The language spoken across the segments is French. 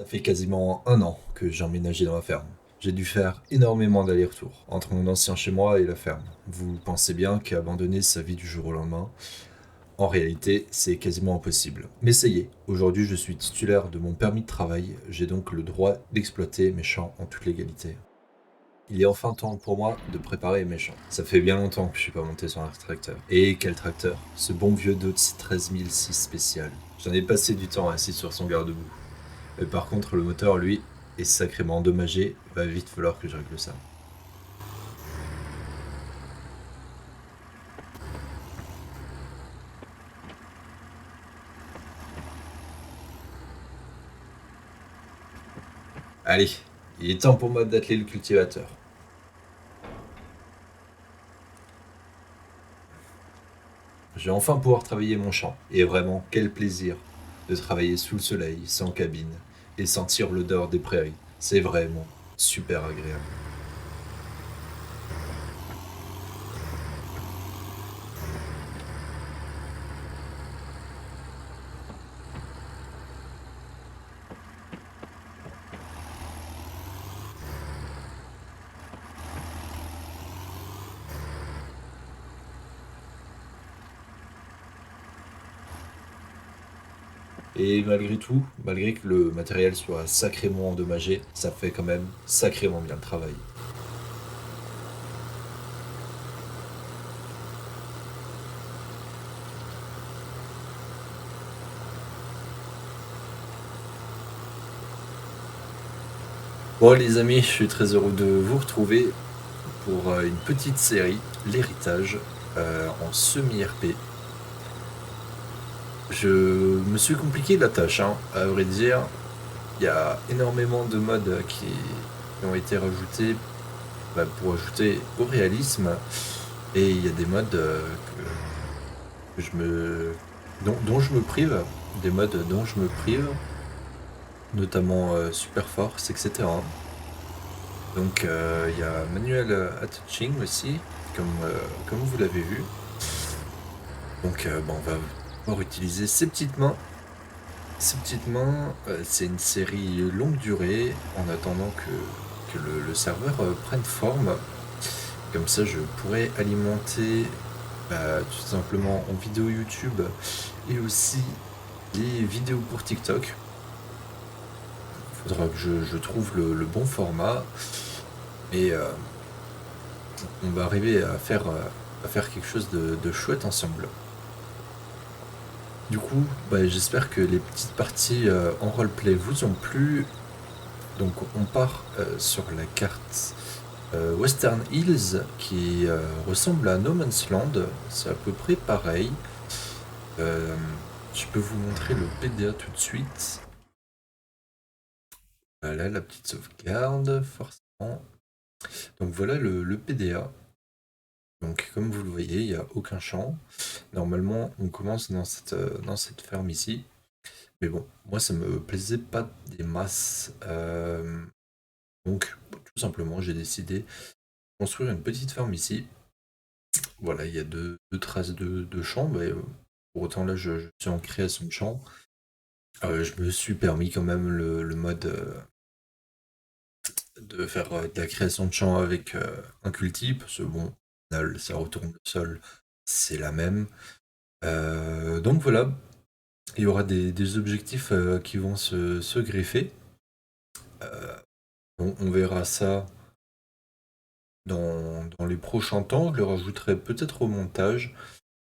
Ça fait quasiment un an que j'ai emménagé dans la ferme. J'ai dû faire énormément d'allers-retours entre mon ancien chez moi et la ferme. Vous pensez bien qu'abandonner sa vie du jour au lendemain, en réalité, c'est quasiment impossible. Mais ça y est, aujourd'hui je suis titulaire de mon permis de travail, j'ai donc le droit d'exploiter mes champs en toute légalité. Il est enfin temps pour moi de préparer mes champs. Ça fait bien longtemps que je suis pas monté sur un tracteur. Et quel tracteur? Ce bon vieux Dodge 13006 spécial. J'en ai passé du temps assis sur son garde-boue. Mais par contre, le moteur, lui, est sacrément endommagé. Va vite falloir que je règle ça. Allez, il est temps pour moi d'atteler le cultivateur. Je vais enfin pouvoir travailler mon champ. Et vraiment, quel plaisir de travailler sous le soleil, sans cabine, et sentir l'odeur des prairies. C'est vraiment super agréable. Et malgré tout, malgré que le matériel soit sacrément endommagé, ça fait quand même sacrément bien le travail. Bon les amis, je suis très heureux de vous retrouver pour une petite série, l'héritage, en semi-RP. Je me suis compliqué la tâche, hein. À vrai dire, il y a énormément de modes qui ont été rajoutés pour ajouter au réalisme. Et il y a des modes que je me, dont je me prive, des modes dont je me prive, notamment Super Force, etc. Donc il y a Manual Attaching aussi, comme vous l'avez vu. Donc on va pouvoir utiliser ces petites mains. Ces petites mains, c'est une série longue durée en attendant que le serveur prenne forme. Comme ça, je pourrais alimenter tout simplement en vidéo YouTube et aussi des vidéos pour TikTok. Il faudra que je trouve le bon format et on va arriver à faire quelque chose de chouette ensemble. Du coup, j'espère que les petites parties en roleplay vous ont plu. Donc on part sur la carte Western Hills qui ressemble à No Man's Land. C'est à peu près pareil. Euh, je peux vous montrer le PDA tout de suite. Voilà la petite sauvegarde, forcément. Donc voilà le PDA. Donc comme vous le voyez, il n'y a aucun champ. Normalement, on commence dans cette ferme ici. Mais bon, moi ça me plaisait pas des masses. Donc tout simplement, j'ai décidé de construire une petite ferme ici. Voilà, il y a deux traces de champ. Mais, pour autant là, je suis en création de champ. Je me suis permis quand même le mode de faire de la création de champ avec un culti, parce que bon, au final, ça retourne le sol, c'est la même. Donc voilà, il y aura des objectifs qui vont se greffer. Euh, on verra ça dans les prochains temps. Je le rajouterai peut-être au montage.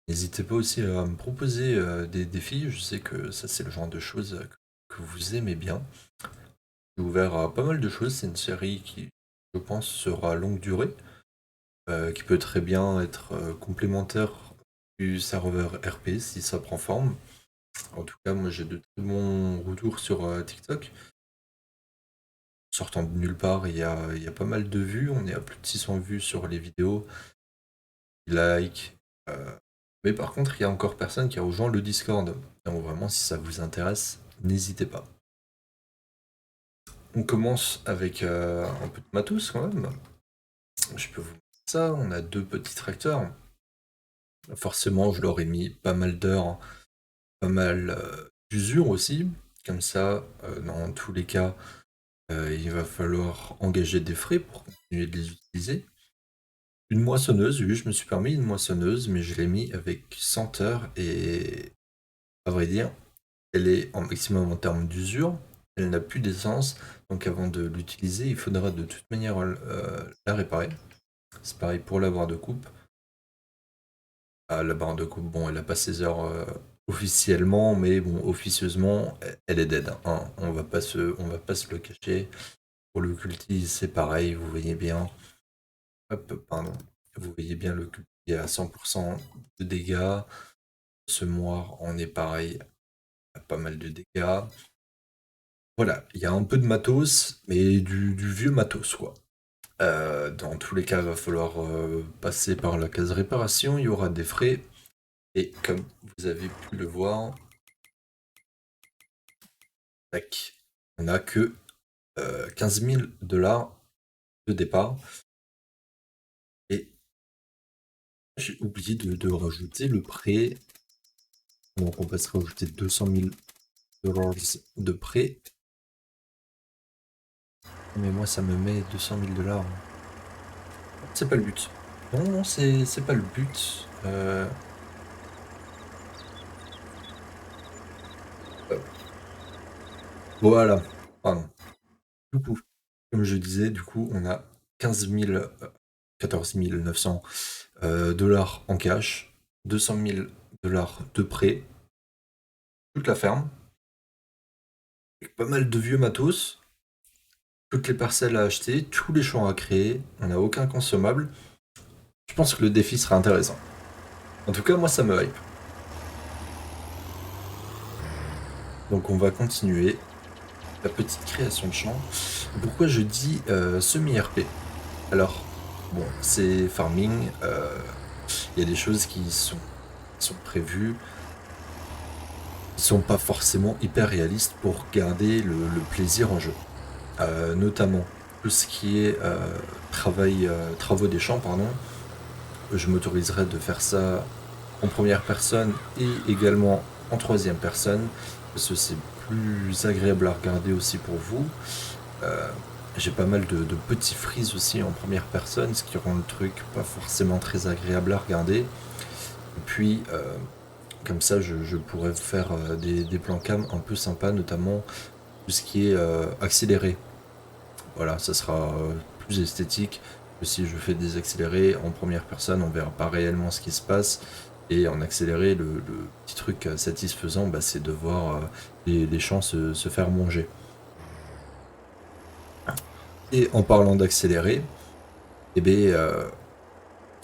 N'hésitez pas aussi à me proposer des défis. Je sais que ça, c'est le genre de choses que vous aimez bien. Je suis ouvert à pas mal de choses. C'est une série qui, je pense, sera longue durée, qui peut très bien être complémentaire du serveur RP si ça prend forme. En tout cas, moi j'ai de très bons retours sur TikTok. Sortant de nulle part, il y a pas mal de vues. On est à plus de 600 vues sur les vidéos, likes. Mais par contre, il y a encore personne qui a rejoint le Discord. Donc vraiment, si ça vous intéresse, n'hésitez pas. On commence avec un peu de matos quand même. Je peux vous montrer ça. On a deux petits tracteurs. Forcément, je leur ai mis pas mal d'heures, pas mal d'usure aussi. comme ça, dans tous les cas, il va falloir engager des frais pour continuer de les utiliser. Une moissonneuse, oui, je me suis permis une moissonneuse, mais je l'ai mis avec 100 heures et à vrai dire, elle est en maximum en termes d'usure, elle n'a plus d'essence, donc avant de l'utiliser, il faudra de toute manière la réparer. C'est pareil pour la barre de coupe. Ah, la barre de coupe, bon, elle a pas ses heures officiellement, mais bon, officieusement, elle est dead, hein. On va pas se le cacher. Pour le cultise, c'est pareil, vous voyez bien. Hop, pardon. Vous voyez bien le cultise à 100% de dégâts. Ce moire en est pareil, a pas mal de dégâts. Voilà, il y a un peu de matos, mais du vieux matos, quoi. Dans tous les cas, il va falloir passer par la case réparation, il y aura des frais. Et comme vous avez pu le voir, tac, on n'a que 15 000 $ de départ. Et j'ai oublié de rajouter le prêt. Donc on va se rajouter 200 000 $ de prêt. Mais moi ça me met 200 000 $. C'est pas le but. Non, non, c'est pas le but. Voilà. Pardon. Du coup, comme je disais, du coup, on a 14 900 $ en cash, 200 000 $ de prêt, toute la ferme, avec pas mal de vieux matos, toutes les parcelles à acheter, tous les champs à créer, on n'a aucun consommable. Je pense que le défi sera intéressant. En tout cas, moi, ça me hype. Donc, on va continuer la petite création de champs. Pourquoi je dis semi-RP? Alors, bon, c'est farming, il y a des choses qui sont prévues, qui sont pas forcément hyper réalistes pour garder le plaisir en jeu. Notamment tout ce qui est travaux des champs, pardon. Je m'autoriserai de faire ça en première personne et également en troisième personne, parce que c'est plus agréable à regarder aussi pour vous. J'ai pas mal de petits frises aussi en première personne, ce qui rend le truc pas forcément très agréable à regarder. Et puis, comme ça, je pourrais faire des plans cam un peu sympas, notamment tout ce qui est accéléré. Voilà, ça sera plus esthétique que si je fais des accélérés en première personne, on verra pas réellement ce qui se passe. Et en accéléré, le petit truc satisfaisant, bah, c'est de voir les champs se faire manger. Et en parlant d'accélérer, eh ben,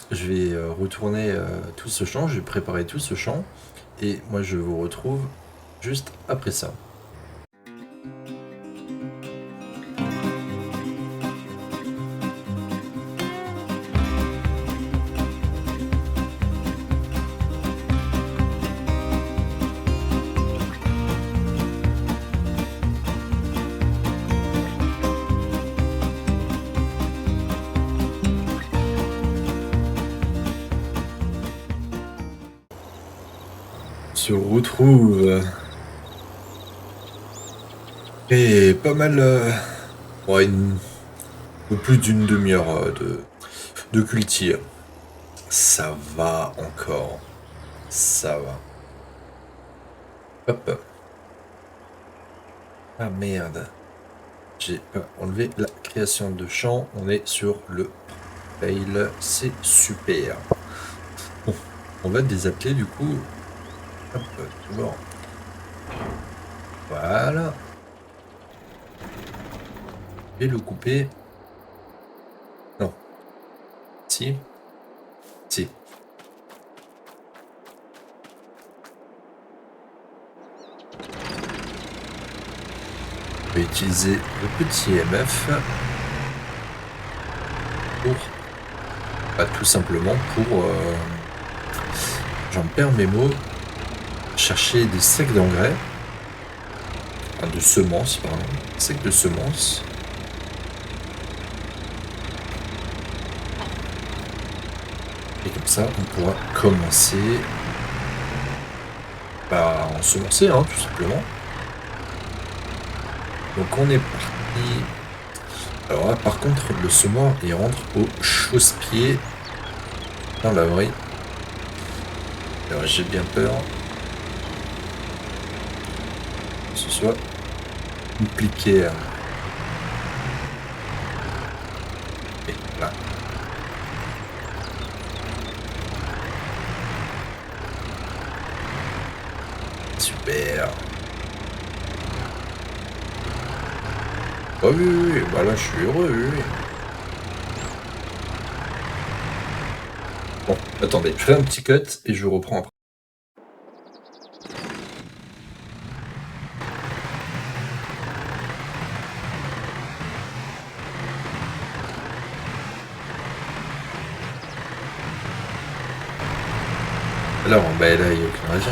je vais retourner tout ce champ, je vais préparer tout ce champ, et moi je vous retrouve juste après ça. On se retrouve et pas mal, ouais, un peu plus d'une demi-heure de culture. Ça va encore, ça va. Hop. Ah merde, j'ai pas enlevé la création de champ, on est sur le fail, c'est super. Bon, on va désappeler du coup. Hop, bon. Voilà. Et le couper. Non. Si. Si. On va utiliser le petit MF pour, bah, tout simplement pour, j'en perds mes mots, chercher des sacs d'engrais, enfin de semences, pardon, sacs de semences. Et comme ça, on pourra commencer à ensemencer, hein, tout simplement. Donc on est parti. Alors là, par contre, le semoir, il rentre au chausse-pied dans l'abri. Alors j'ai bien peur que ce soit compliqué. Et là. Super. Oh oui, oui, oui, bah là je suis heureux, oui, oui. Bon, attendez, je fais un petit cut et je reprends après. Alors, bah là, il n'y a aucune raison.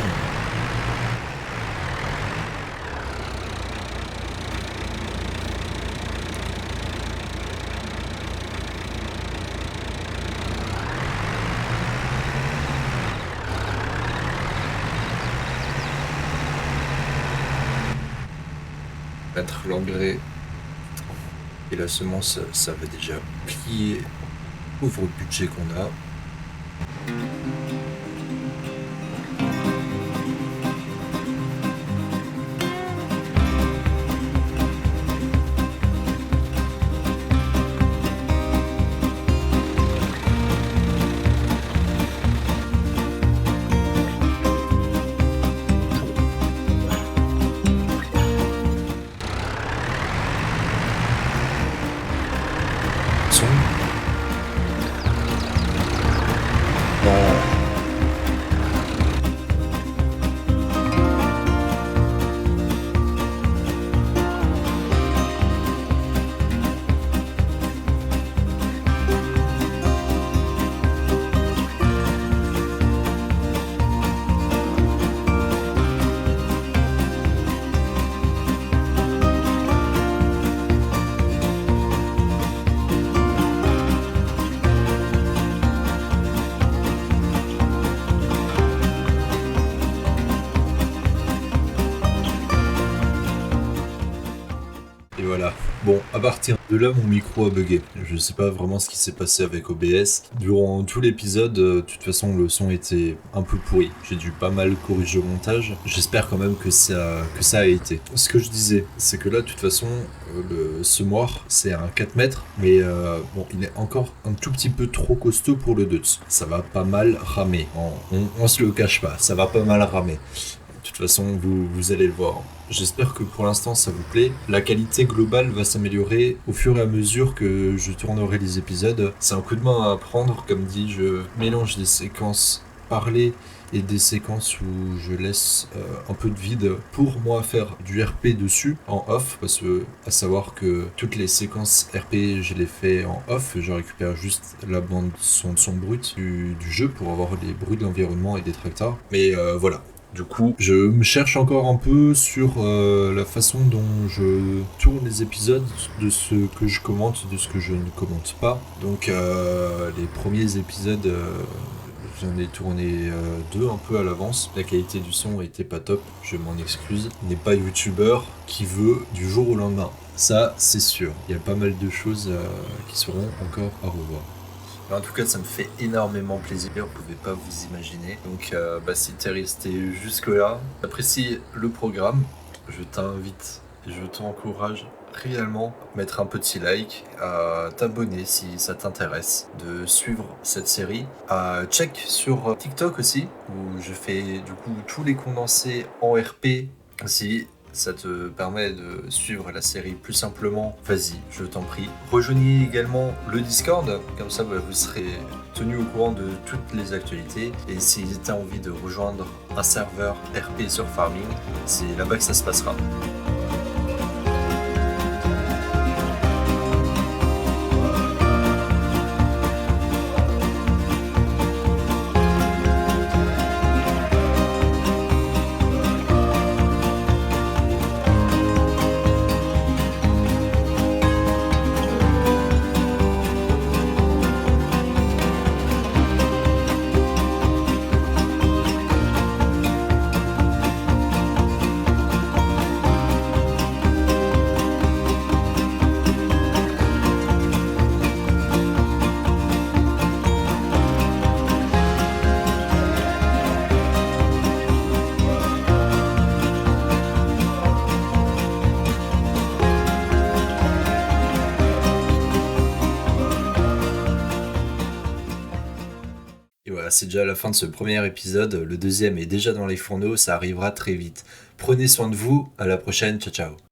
Mettre l'engrais et la semence, ça va déjà plier. Ouvre le budget qu'on a. Son. Non. Et voilà. Bon, à partir de là, mon micro a bugué. Je sais pas vraiment ce qui s'est passé avec OBS. Durant tout l'épisode, de toute façon, le son était un peu pourri. J'ai dû pas mal corriger au montage. J'espère quand même que ça a été. Ce que je disais, c'est que là, de toute façon, le semoir, c'est un 4 mètres, mais bon, il est encore un tout petit peu trop costaud pour le Deutz. Ça va pas mal ramer. On se le cache pas, ça va pas mal ramer. De toute façon, vous allez le voir. J'espère que pour l'instant ça vous plaît. La qualité globale va s'améliorer au fur et à mesure que je tournerai les épisodes. C'est un coup de main à apprendre, comme dit, je mélange des séquences parlées et des séquences où je laisse un peu de vide pour moi faire du RP dessus en off, parce que à savoir que toutes les séquences RP je les fais en off, je récupère juste la bande son brut du jeu pour avoir les bruits de l'environnement et des tracteurs. Mais voilà. Du coup, je me cherche encore un peu sur la façon dont je tourne les épisodes, de ce que je commente, de ce que je ne commente pas. Donc les premiers épisodes, j'en ai tourné deux un peu à l'avance. La qualité du son était pas top, je m'en excuse. N'est pas youtubeur qui veut du jour au lendemain. Ça, c'est sûr. Il y a pas mal de choses qui seront encore à revoir. En tout cas, ça me fait énormément plaisir, vous pouvez pas vous imaginer. Donc, si t'es resté jusque-là, apprécie le programme, je t'invite et je t'encourage réellement à mettre un petit like, à t'abonner si ça t'intéresse, de suivre cette série, à check sur TikTok aussi, où je fais du coup tous les condensés en RP aussi. Ça te permet de suivre la série plus simplement. Vas-y, je t'en prie. Rejoignez également le Discord, comme ça vous serez tenu au courant de toutes les actualités. Et si tu as envie de rejoindre un serveur RP sur Farming, c'est là-bas que ça se passera. c'est déjà la fin de ce premier épisode. Le deuxième est déjà dans les fourneaux, ça arrivera très vite. Prenez soin de vous, à la prochaine, ciao ciao.